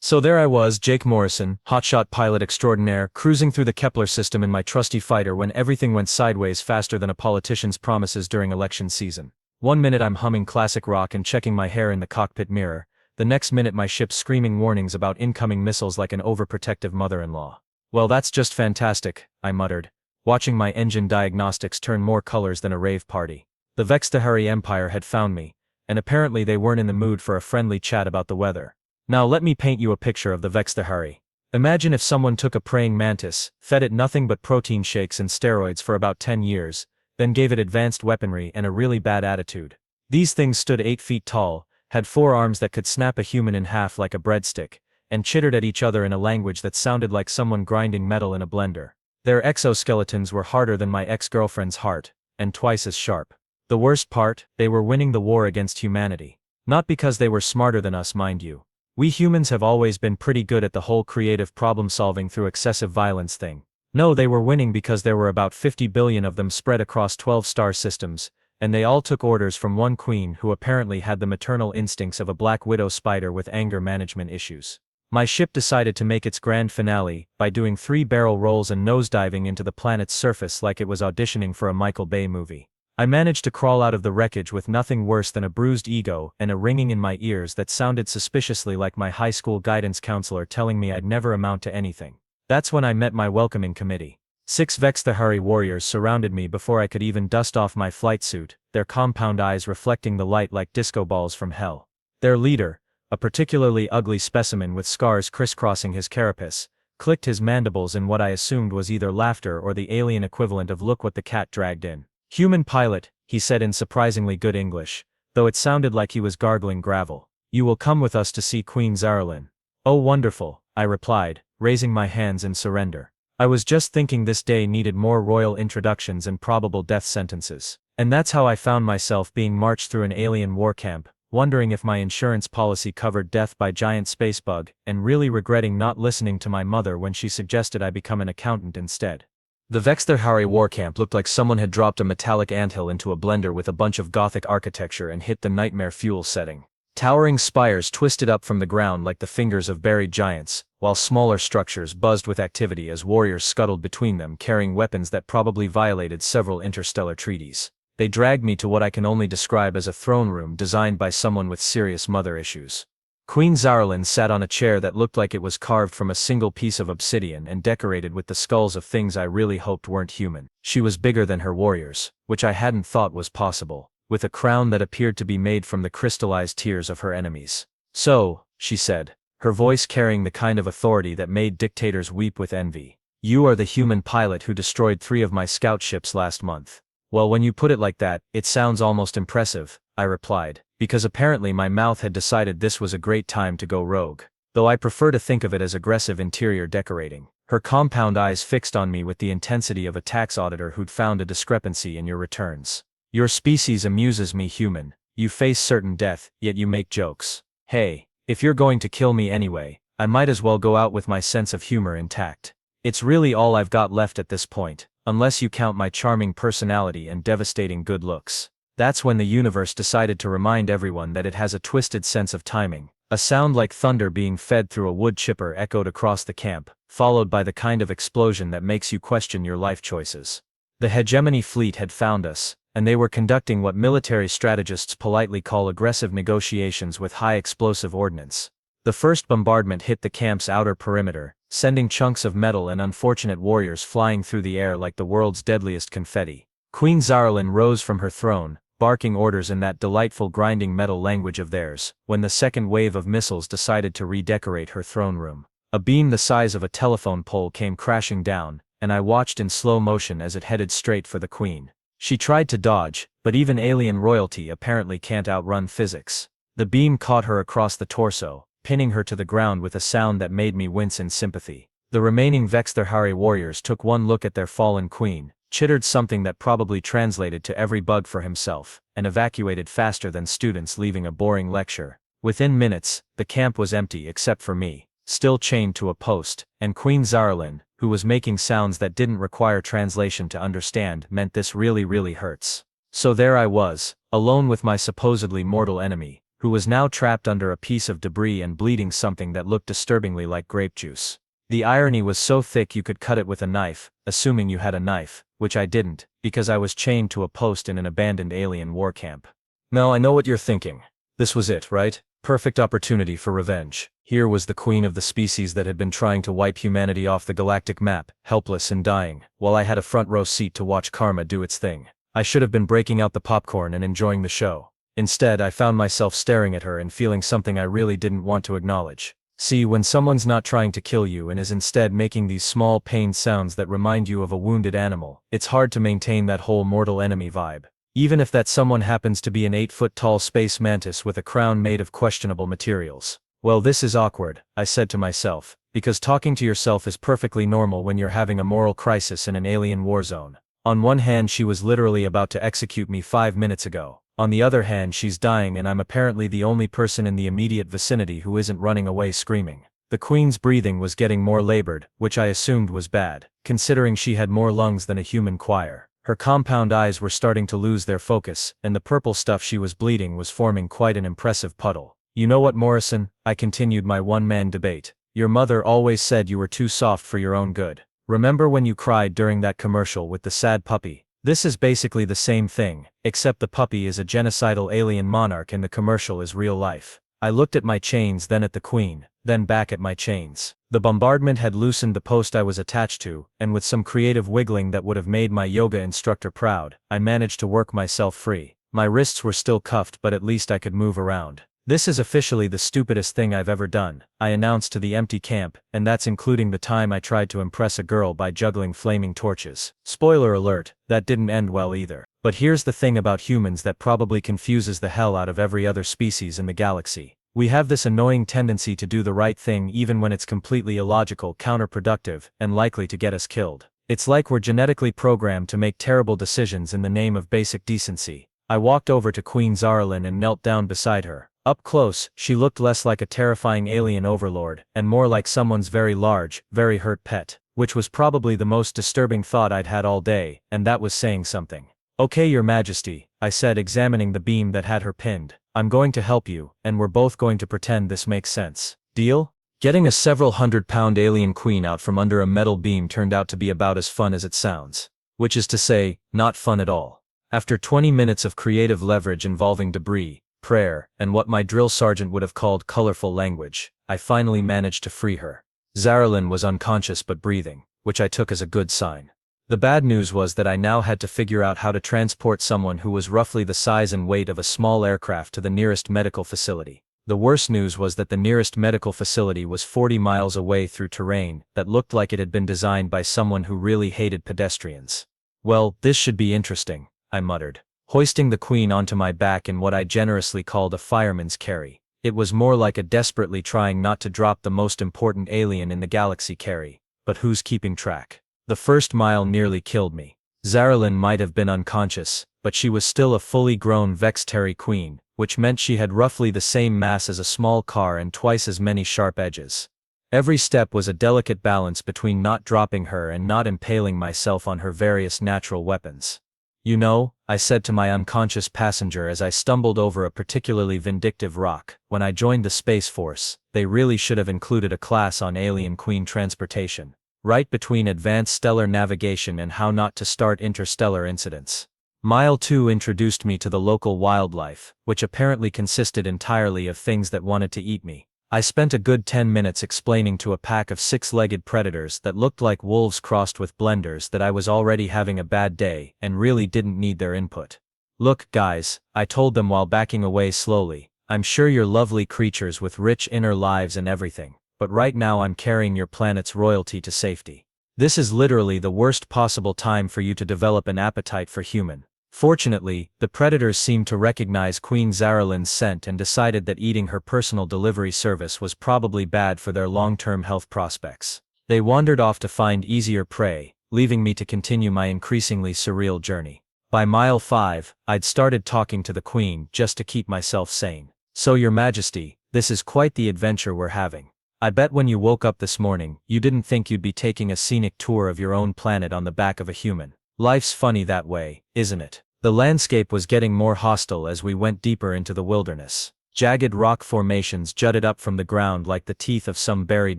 So there I was, Jake Morrison, hotshot pilot extraordinaire, cruising through the Kepler system in my trusty fighter when everything went sideways faster than a politician's promises during election season. One minute I'm humming classic rock and checking my hair in the cockpit mirror, the next minute my ship's screaming warnings about incoming missiles like an overprotective mother-in-law. Well, that's just fantastic, I muttered, watching my engine diagnostics turn more colors than a rave party. The Vextahari Empire had found me, and apparently they weren't in the mood for a friendly chat about the weather. Now let me paint you a picture of the Vextahari. Imagine if someone took a praying mantis, fed it nothing but protein shakes and steroids for about 10 years, then gave it advanced weaponry and a really bad attitude. These things stood 8 feet tall, had 4 arms that could snap a human in half like a breadstick, and chittered at each other in a language that sounded like someone grinding metal in a blender. Their exoskeletons were harder than my ex-girlfriend's heart, and twice as sharp. The worst part, they were winning the war against humanity. Not because they were smarter than us, mind you. We humans have always been pretty good at the whole creative problem-solving through excessive violence thing. No, they were winning because there were about 50 billion of them spread across 12 star systems, and they all took orders from one queen who apparently had the maternal instincts of a black widow spider with anger management issues. My ship decided to make its grand finale by doing 3 barrel rolls and nosediving into the planet's surface like it was auditioning for a Michael Bay movie. I managed to crawl out of the wreckage with nothing worse than a bruised ego and a ringing in my ears that sounded suspiciously like my high school guidance counselor telling me I'd never amount to anything. That's when I met my welcoming committee. 6 Vextahari warriors surrounded me before I could even dust off my flight suit, their compound eyes reflecting the light like disco balls from hell. Their leader, a particularly ugly specimen with scars crisscrossing his carapace, clicked his mandibles in what I assumed was either laughter or the alien equivalent of "look what the cat dragged in." "Human pilot," he said in surprisingly good English, though it sounded like he was gargling gravel. "You will come with us to see Queen Zaralyn." "Oh wonderful," I replied, raising my hands in surrender. I was just thinking this day needed more royal introductions and probable death sentences. And that's how I found myself being marched through an alien war camp, wondering if my insurance policy covered death by giant space bug, and really regretting not listening to my mother when she suggested I become an accountant instead. The Vextahari war camp looked like someone had dropped a metallic anthill into a blender with a bunch of Gothic architecture and hit the nightmare fuel setting. Towering spires twisted up from the ground like the fingers of buried giants, while smaller structures buzzed with activity as warriors scuttled between them carrying weapons that probably violated several interstellar treaties. They dragged me to what I can only describe as a throne room designed by someone with serious mother issues. Queen Zaralyn sat on a chair that looked like it was carved from a single piece of obsidian and decorated with the skulls of things I really hoped weren't human. She was bigger than her warriors, which I hadn't thought was possible, with a crown that appeared to be made from the crystallized tears of her enemies. "So," she said, her voice carrying the kind of authority that made dictators weep with envy, "you are the human pilot who destroyed 3 of my scout ships last month." "Well, when you put it like that, it sounds almost impressive," I replied, because apparently my mouth had decided this was a great time to go rogue, though I prefer to think of it as aggressive interior decorating. Her compound eyes fixed on me with the intensity of a tax auditor who'd found a discrepancy in your returns. "Your species amuses me, human. You face certain death, yet you make jokes. Hey, if you're going to kill me anyway, I might as well go out with my sense of humor intact. It's really all I've got left at this point, unless you count my charming personality and devastating good looks." That's when the universe decided to remind everyone that it has a twisted sense of timing. A sound like thunder being fed through a wood chipper echoed across the camp, followed by the kind of explosion that makes you question your life choices. The hegemony fleet had found us, and they were conducting what military strategists politely call aggressive negotiations with high explosive ordnance. The first bombardment hit the camp's outer perimeter, sending chunks of metal and unfortunate warriors flying through the air like the world's deadliest confetti. Queen Zaralyn rose from her throne, barking orders in that delightful grinding metal language of theirs, when the second wave of missiles decided to redecorate her throne room. A beam the size of a telephone pole came crashing down, and I watched in slow motion as it headed straight for the queen. She tried to dodge, but even alien royalty apparently can't outrun physics. The beam caught her across the torso, pinning her to the ground with a sound that made me wince in sympathy. The remaining Vextahari warriors took one look at their fallen queen, chittered something that probably translated to every bug for himself, and evacuated faster than students leaving a boring lecture. Within minutes, the camp was empty except for me, still chained to a post, and Queen Zaralyn, who was making sounds that didn't require translation to understand, meant this really hurts. So there I was, alone with my supposedly mortal enemy, who was now trapped under a piece of debris and bleeding something that looked disturbingly like grape juice. The irony was so thick you could cut it with a knife, assuming you had a knife, which I didn't, because I was chained to a post in an abandoned alien war camp. Now I know what you're thinking. This was it, right? Perfect opportunity for revenge. Here was the queen of the species that had been trying to wipe humanity off the galactic map, helpless and dying, while I had a front row seat to watch karma do its thing. I should have been breaking out the popcorn and enjoying the show. Instead, I found myself staring at her and feeling something I really didn't want to acknowledge. See, when someone's not trying to kill you and is instead making these small pained sounds that remind you of a wounded animal, it's hard to maintain that whole mortal enemy vibe. Even if that someone happens to be an 8-foot-tall space mantis with a crown made of questionable materials. Well, this is awkward, I said to myself, because talking to yourself is perfectly normal when you're having a moral crisis in an alien war zone. On one hand, she was literally about to execute me 5 minutes ago. On the other hand, she's dying and I'm apparently the only person in the immediate vicinity who isn't running away screaming. The queen's breathing was getting more labored, which I assumed was bad, considering she had more lungs than a human choir. Her compound eyes were starting to lose their focus, and the purple stuff she was bleeding was forming quite an impressive puddle. You know what, Morrison? I continued my one-man debate. Your mother always said you were too soft for your own good. Remember when you cried during that commercial with the sad puppy? This is basically the same thing, except the puppy is a genocidal alien monarch and the commercial is real life. I looked at my chains, then at the queen, then back at my chains. The bombardment had loosened the post I was attached to, and with some creative wiggling that would have made my yoga instructor proud, I managed to work myself free. My wrists were still cuffed, but at least I could move around. This is officially the stupidest thing I've ever done, I announced to the empty camp, and that's including the time I tried to impress a girl by juggling flaming torches. Spoiler alert, that didn't end well either. But here's the thing about humans that probably confuses the hell out of every other species in the galaxy. We have this annoying tendency to do the right thing even when it's completely illogical, counterproductive, and likely to get us killed. It's like we're genetically programmed to make terrible decisions in the name of basic decency. I walked over to Queen Zarlin and knelt down beside her. Up close, she looked less like a terrifying alien overlord, and more like someone's very large, very hurt pet, which was probably the most disturbing thought I'd had all day, and that was saying something. Okay, Your Majesty, I said, examining the beam that had her pinned. I'm going to help you, and we're both going to pretend this makes sense. Deal? Getting a several hundred-pound alien queen out from under a metal beam turned out to be about as fun as it sounds. Which is to say, not fun at all. After 20 minutes of creative leverage involving debris, prayer, and what my drill sergeant would have called colorful language, I finally managed to free her. Zarlin was unconscious but breathing, which I took as a good sign. The bad news was that I now had to figure out how to transport someone who was roughly the size and weight of a small aircraft to the nearest medical facility. The worst news was that the nearest medical facility was 40 miles away through terrain that looked like it had been designed by someone who really hated pedestrians. Well, this should be interesting, I muttered, hoisting the queen onto my back in what I generously called a fireman's carry. It was more like a desperately trying not to drop the most important alien in the galaxy carry. But who's keeping track? The first mile nearly killed me. Zarlin might have been unconscious, but she was still a fully grown Vexteri queen, which meant she had roughly the same mass as a small car and twice as many sharp edges. Every step was a delicate balance between not dropping her and not impaling myself on her various natural weapons. You know, I said to my unconscious passenger as I stumbled over a particularly vindictive rock, when I joined the Space Force, they really should have included a class on alien queen transportation. Right between advanced stellar navigation and how not to start interstellar incidents. Mile 2 introduced me to the local wildlife, which apparently consisted entirely of things that wanted to eat me. I spent a good 10 minutes explaining to a pack of 6-legged predators that looked like wolves crossed with blenders that I was already having a bad day and really didn't need their input. Look, guys, I told them while backing away slowly, I'm sure you're lovely creatures with rich inner lives and everything, but right now I'm carrying your planet's royalty to safety. This is literally the worst possible time for you to develop an appetite for human. Fortunately, the predators seemed to recognize Queen Zarlin's scent and decided that eating her personal delivery service was probably bad for their long-term health prospects. They wandered off to find easier prey, leaving me to continue my increasingly surreal journey. By mile 5, I'd started talking to the Queen just to keep myself sane. So, Your Majesty, this is quite the adventure we're having. I bet when you woke up this morning, you didn't think you'd be taking a scenic tour of your own planet on the back of a human. Life's funny that way, isn't it? The landscape was getting more hostile as we went deeper into the wilderness. Jagged rock formations jutted up from the ground like the teeth of some buried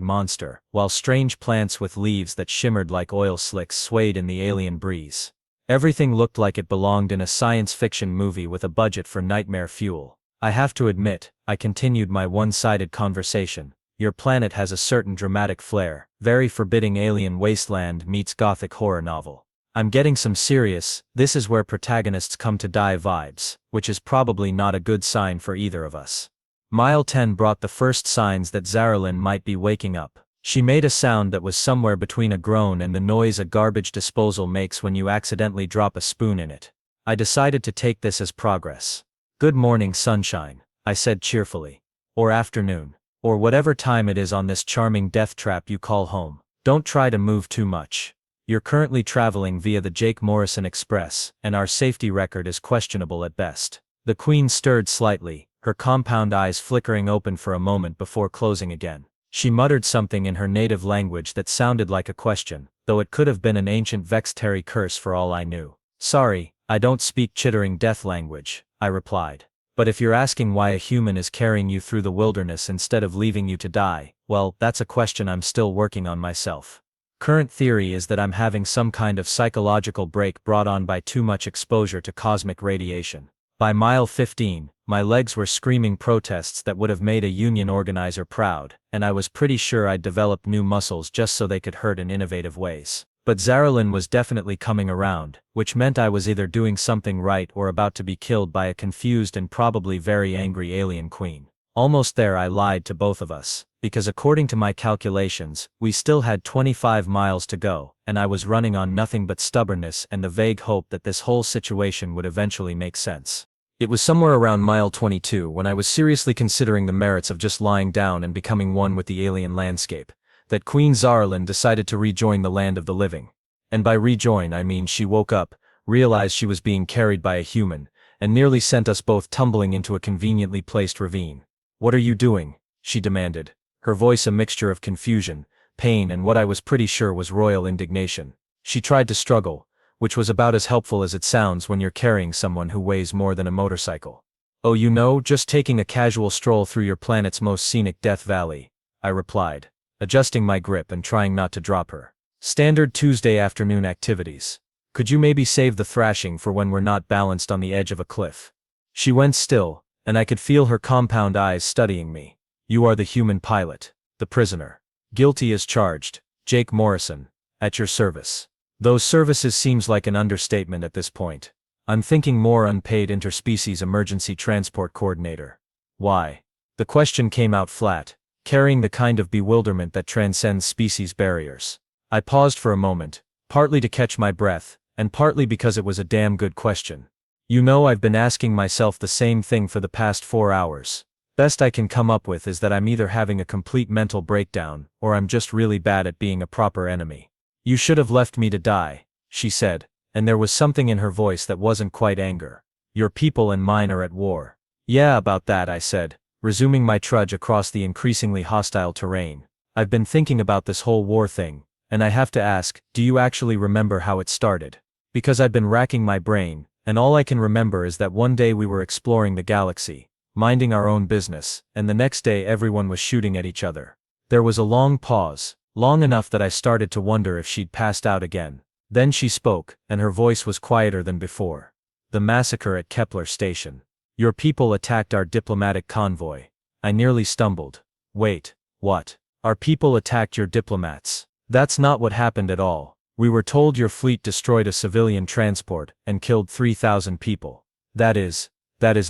monster, while strange plants with leaves that shimmered like oil slicks swayed in the alien breeze. Everything looked like it belonged in a science fiction movie with a budget for nightmare fuel. I have to admit, I continued my one-sided conversation. Your planet has a certain dramatic flair, very forbidding alien wasteland meets gothic horror novel. I'm getting some serious, this is where protagonists come to die vibes, which is probably not a good sign for either of us. Mile 10 brought the first signs that Zaralyn might be waking up. She made a sound that was somewhere between a groan and the noise a garbage disposal makes when you accidentally drop a spoon in it. I decided to take this as progress. Good morning, sunshine, I said cheerfully. Or afternoon. Or whatever time it is on this charming death trap you call home. Don't try to move too much. You're currently traveling via the Jake Morrison Express, and our safety record is questionable at best. The Queen stirred slightly, her compound eyes flickering open for a moment before closing again. She muttered something in her native language that sounded like a question, though it could have been an ancient Vextari curse for all I knew. Sorry, I don't speak chittering death language, I replied. But if you're asking why a human is carrying you through the wilderness instead of leaving you to die, well, that's a question I'm still working on myself. Current theory is that I'm having some kind of psychological break brought on by too much exposure to cosmic radiation. By mile 15, my legs were screaming protests that would have made a union organizer proud, and I was pretty sure I'd developed new muscles just so they could hurt in innovative ways. But Zaralyn was definitely coming around, which meant I was either doing something right or about to be killed by a confused and probably very angry alien queen. Almost there, I lied to both of us, because according to my calculations, we still had 25 miles to go, and I was running on nothing but stubbornness and the vague hope that this whole situation would eventually make sense. It was somewhere around mile 22 when I was seriously considering the merits of just lying down and becoming one with the alien landscape, that Queen Zaralyn decided to rejoin the land of the living. And by rejoin I mean she woke up, realized she was being carried by a human, and nearly sent us both tumbling into a conveniently placed ravine. "What are you doing?" she demanded, her voice a mixture of confusion, pain and what I was pretty sure was royal indignation. She tried to struggle, which was about as helpful as it sounds when you're carrying someone who weighs more than a motorcycle. "Oh, just taking a casual stroll through your planet's most scenic Death Valley," I replied, adjusting my grip and trying not to drop her. "Standard Tuesday afternoon activities. Could you maybe save the thrashing for when we're not balanced on the edge of a cliff?" She went still, and I could feel her compound eyes studying me. "You are the human pilot, the prisoner. Guilty as charged, Jake Morrison, at your service." Those services seems like an understatement at this point. I'm thinking more unpaid interspecies emergency transport coordinator. Why? The question came out flat, carrying the kind of bewilderment that transcends species barriers. I paused for a moment, partly to catch my breath, and partly because it was a damn good question. I've been asking myself the same thing for the past 4 hours. Best I can come up with is that I'm either having a complete mental breakdown, or I'm just really bad at being a proper enemy. "You should have left me to die," she said, and there was something in her voice that wasn't quite anger. "Your people and mine are at war." "Yeah, about that," I said, resuming my trudge across the increasingly hostile terrain. "I've been thinking about this whole war thing, and I have to ask, do you actually remember how it started? Because I've been racking my brain, and all I can remember is that one day we were exploring the galaxy, minding our own business, and the next day everyone was shooting at each other." There was a long pause, long enough that I started to wonder if she'd passed out again. Then she spoke, and her voice was quieter than before. "The massacre at Kepler Station. Your people attacked our diplomatic convoy." I nearly stumbled. "Wait, what? Our people attacked your diplomats?" "That's not what happened at all. We were told your fleet destroyed a civilian transport and killed 3,000 people. That is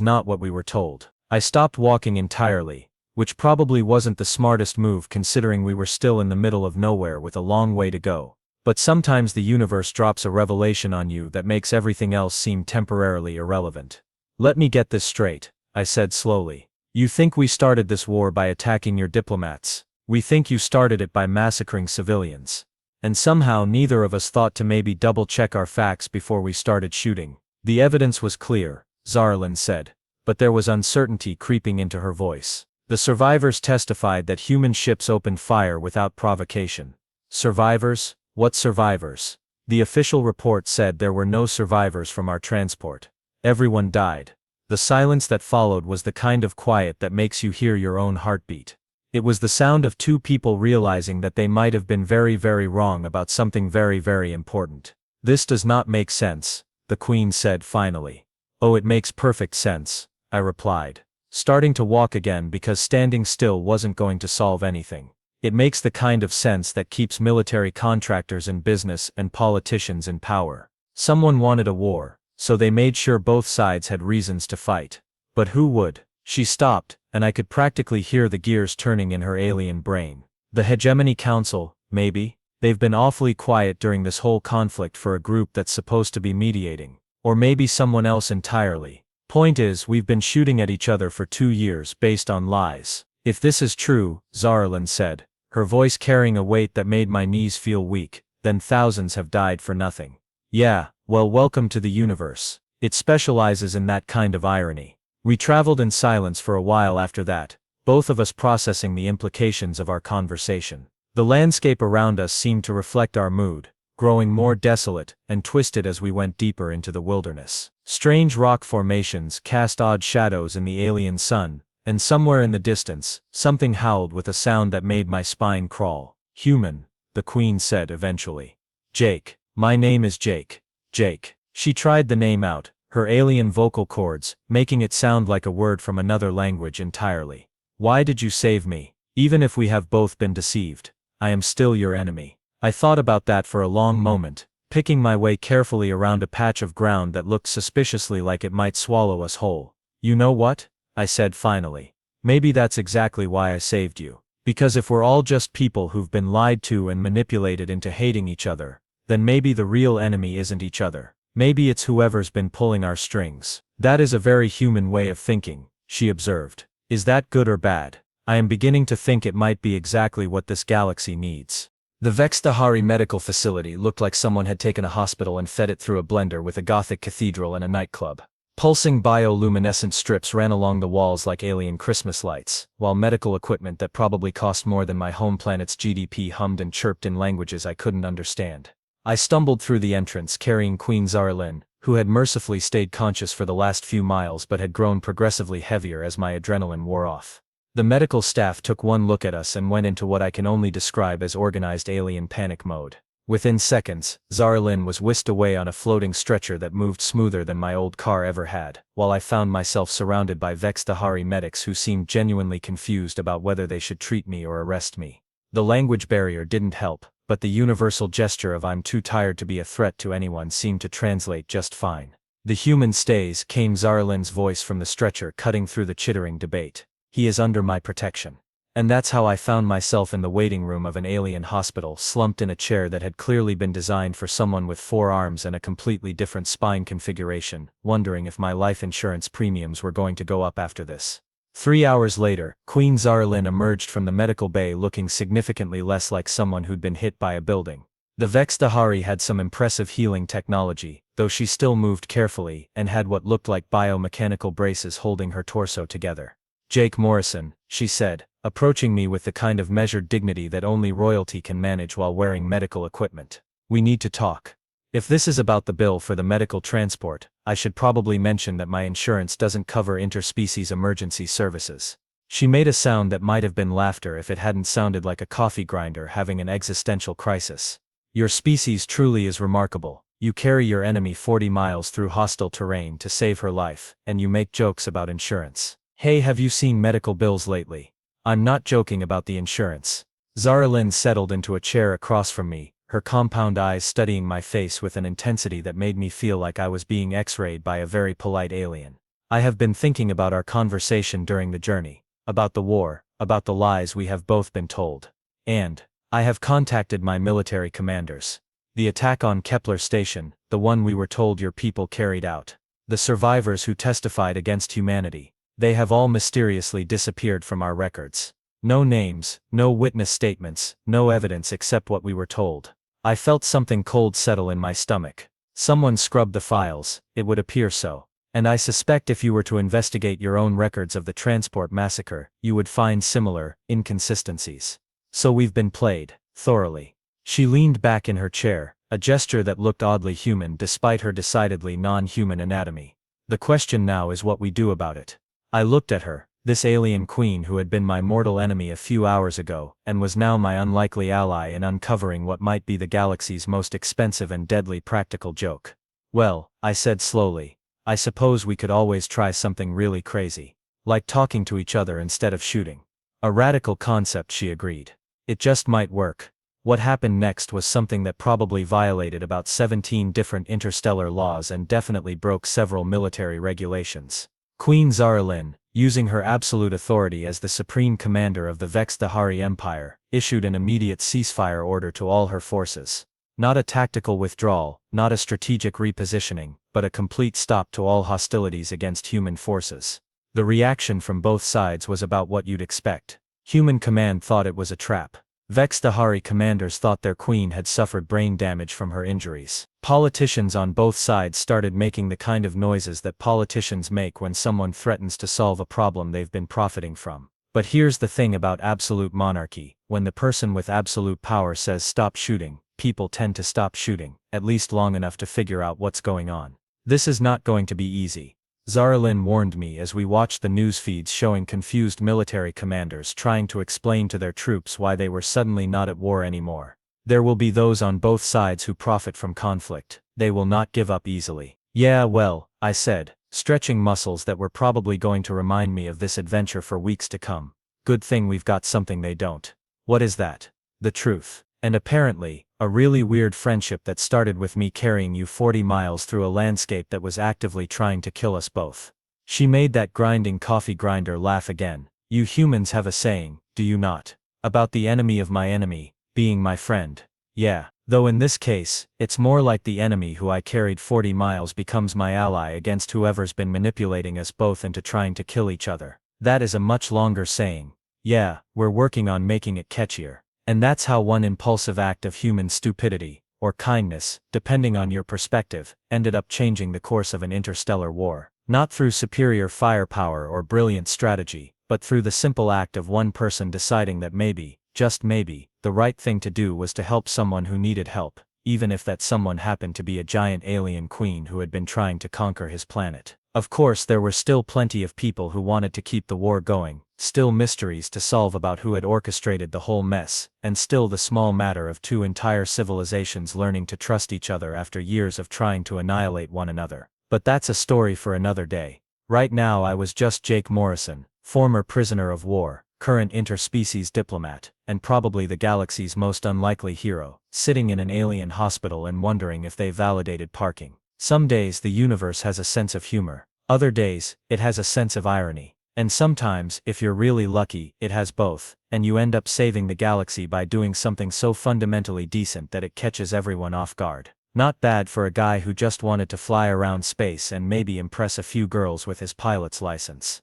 not what we were told." I stopped walking entirely, which probably wasn't the smartest move considering we were still in the middle of nowhere with a long way to go. But sometimes the universe drops a revelation on you that makes everything else seem temporarily irrelevant. "Let me get this straight," I said slowly. "You think we started this war by attacking your diplomats. We think you started it by massacring civilians. And somehow neither of us thought to maybe double-check our facts before we started shooting." "The evidence was clear," Zaralyn said, but there was uncertainty creeping into her voice. "The survivors testified that human ships opened fire without provocation." "Survivors? What survivors?" "The official report said there were no survivors from our transport. Everyone died. The silence that followed was the kind of quiet that makes you hear your own heartbeat. It was the sound of two people realizing that they might have been very, very wrong about something very, very important. "This does not make sense," the Queen said finally. "Oh, it makes perfect sense," I replied, starting to walk again because standing still wasn't going to solve anything. "It makes the kind of sense that keeps military contractors in business and politicians in power. Someone wanted a war, so they made sure both sides had reasons to fight. But who would?" She stopped, and I could practically hear the gears turning in her alien brain. "The Hegemony Council, maybe? They've been awfully quiet during this whole conflict for a group that's supposed to be mediating. Or maybe someone else entirely. Point is, we've been shooting at each other for 2 years based on lies." "If this is true," Zarlin said, her voice carrying a weight that made my knees feel weak, "then thousands have died for nothing." "Yeah, well, welcome to the universe. It specializes in that kind of irony." We traveled in silence for a while after that, both of us processing the implications of our conversation. The landscape around us seemed to reflect our mood, growing more desolate and twisted as we went deeper into the wilderness. Strange rock formations cast odd shadows in the alien sun, and somewhere in the distance, something howled with a sound that made my spine crawl. "Human," the Queen said eventually. "Jake. My name is Jake. Jake." She tried the name out, her alien vocal cords making it sound like a word from another language entirely. "Why did you save me? Even if we have both been deceived, I am still your enemy." I thought about that for a long moment, picking my way carefully around a patch of ground that looked suspiciously like it might swallow us whole. "You know what?" I said finally. "Maybe that's exactly why I saved you. Because if we're all just people who've been lied to and manipulated into hating each other, then maybe the real enemy isn't each other. Maybe it's whoever's been pulling our strings." "That is a very human way of thinking," she observed. "Is that good or bad? I am beginning to think it might be exactly what this galaxy needs." The Vextahari medical facility looked like someone had taken a hospital and fed it through a blender with a Gothic cathedral and a nightclub. Pulsing bioluminescent strips ran along the walls like alien Christmas lights, while medical equipment that probably cost more than my home planet's GDP hummed and chirped in languages I couldn't understand. I stumbled through the entrance carrying Queen Zarlin, who had mercifully stayed conscious for the last few miles but had grown progressively heavier as my adrenaline wore off. The medical staff took one look at us and went into what I can only describe as organized alien panic mode. Within seconds, Zarlin was whisked away on a floating stretcher that moved smoother than my old car ever had, while I found myself surrounded by Vextahari medics who seemed genuinely confused about whether they should treat me or arrest me. The language barrier didn't help, but the universal gesture of "I'm too tired to be a threat to anyone" seemed to translate just fine. "The human stays," came Zarlin's voice from the stretcher, cutting through the chittering debate. "He is under my protection." And that's how I found myself in the waiting room of an alien hospital, slumped in a chair that had clearly been designed for someone with 4 arms and a completely different spine configuration, wondering if my life insurance premiums were going to go up after this. 3 hours later, Queen Zarlin emerged from the medical bay looking significantly less like someone who'd been hit by a building. The Vextahari had some impressive healing technology, though she still moved carefully and had what looked like biomechanical braces holding her torso together. "Jake Morrison," she said, approaching me with the kind of measured dignity that only royalty can manage while wearing medical equipment. "We need to talk. If this is about the bill for the medical transport, I should probably mention that my insurance doesn't cover interspecies emergency services." She made a sound that might have been laughter if it hadn't sounded like a coffee grinder having an existential crisis. "Your species truly is remarkable. You carry your enemy 40 miles through hostile terrain to save her life, and you make jokes about insurance. Hey, have you seen medical bills lately?" "I'm not joking about the insurance." Zarlin settled into a chair across from me, her compound eyes studying my face with an intensity that made me feel like I was being X-rayed by a very polite alien. "I have been thinking about our conversation during the journey, about the war, about the lies we have both been told. And I have contacted my military commanders. The attack on Kepler Station, the one we were told your people carried out. The survivors who testified against humanity. They have all mysteriously disappeared from our records. No names, no witness statements, no evidence except what we were told." I felt something cold settle in my stomach. Someone scrubbed the files, it would appear so. And I suspect if you were to investigate your own records of the transport massacre, you would find similar inconsistencies. So we've been played, thoroughly. She leaned back in her chair, a gesture that looked oddly human despite her decidedly non-human anatomy. The question now is what we do about it. I looked at her, this alien queen who had been my mortal enemy a few hours ago, and was now my unlikely ally in uncovering what might be the galaxy's most expensive and deadly practical joke. Well, I said slowly, I suppose we could always try something really crazy. Like talking to each other instead of shooting. A radical concept, she agreed. It just might work. What happened next was something that probably violated about 17 different interstellar laws and definitely broke several military regulations. Queen Zaralyn, using her absolute authority as the supreme commander of the Vexthahari Empire, issued an immediate ceasefire order to all her forces. Not a tactical withdrawal, not a strategic repositioning, but a complete stop to all hostilities against human forces. The reaction from both sides was about what you'd expect. Human command thought it was a trap. Vexthahari commanders thought their queen had suffered brain damage from her injuries. Politicians on both sides started making the kind of noises that politicians make when someone threatens to solve a problem they've been profiting from. But here's the thing about absolute monarchy: when the person with absolute power says stop shooting, people tend to stop shooting, at least long enough to figure out what's going on. This is not going to be easy. Zaralyn warned me as we watched the news feeds showing confused military commanders trying to explain to their troops why they were suddenly not at war anymore. There will be those on both sides who profit from conflict. They will not give up easily. Yeah, well, I said, stretching muscles that were probably going to remind me of this adventure for weeks to come. Good thing we've got something they don't. What is that? The truth. And apparently, a really weird friendship that started with me carrying you 40 miles through a landscape that was actively trying to kill us both. She made that grinding coffee grinder laugh again. You humans have a saying, do you not? About the enemy of my enemy being my friend. Yeah, though in this case, it's more like the enemy who I carried 40 miles becomes my ally against whoever's been manipulating us both into trying to kill each other. That is a much longer saying. Yeah, we're working on making it catchier. And that's how one impulsive act of human stupidity, or kindness, depending on your perspective, ended up changing the course of an interstellar war. Not through superior firepower or brilliant strategy, but through the simple act of one person deciding that maybe, just maybe, the right thing to do was to help someone who needed help, even if that someone happened to be a giant alien queen who had been trying to conquer his planet. Of course, there were still plenty of people who wanted to keep the war going, still mysteries to solve about who had orchestrated the whole mess, and still the small matter of two entire civilizations learning to trust each other after years of trying to annihilate one another. But that's a story for another day. Right now I was just Jake Morrison, former prisoner of war, current interspecies diplomat, and probably the galaxy's most unlikely hero, sitting in an alien hospital and wondering if they validated parking. Some days the universe has a sense of humor. Other days, it has a sense of irony. And sometimes, if you're really lucky, it has both, and you end up saving the galaxy by doing something so fundamentally decent that it catches everyone off guard. Not bad for a guy who just wanted to fly around space and maybe impress a few girls with his pilot's license.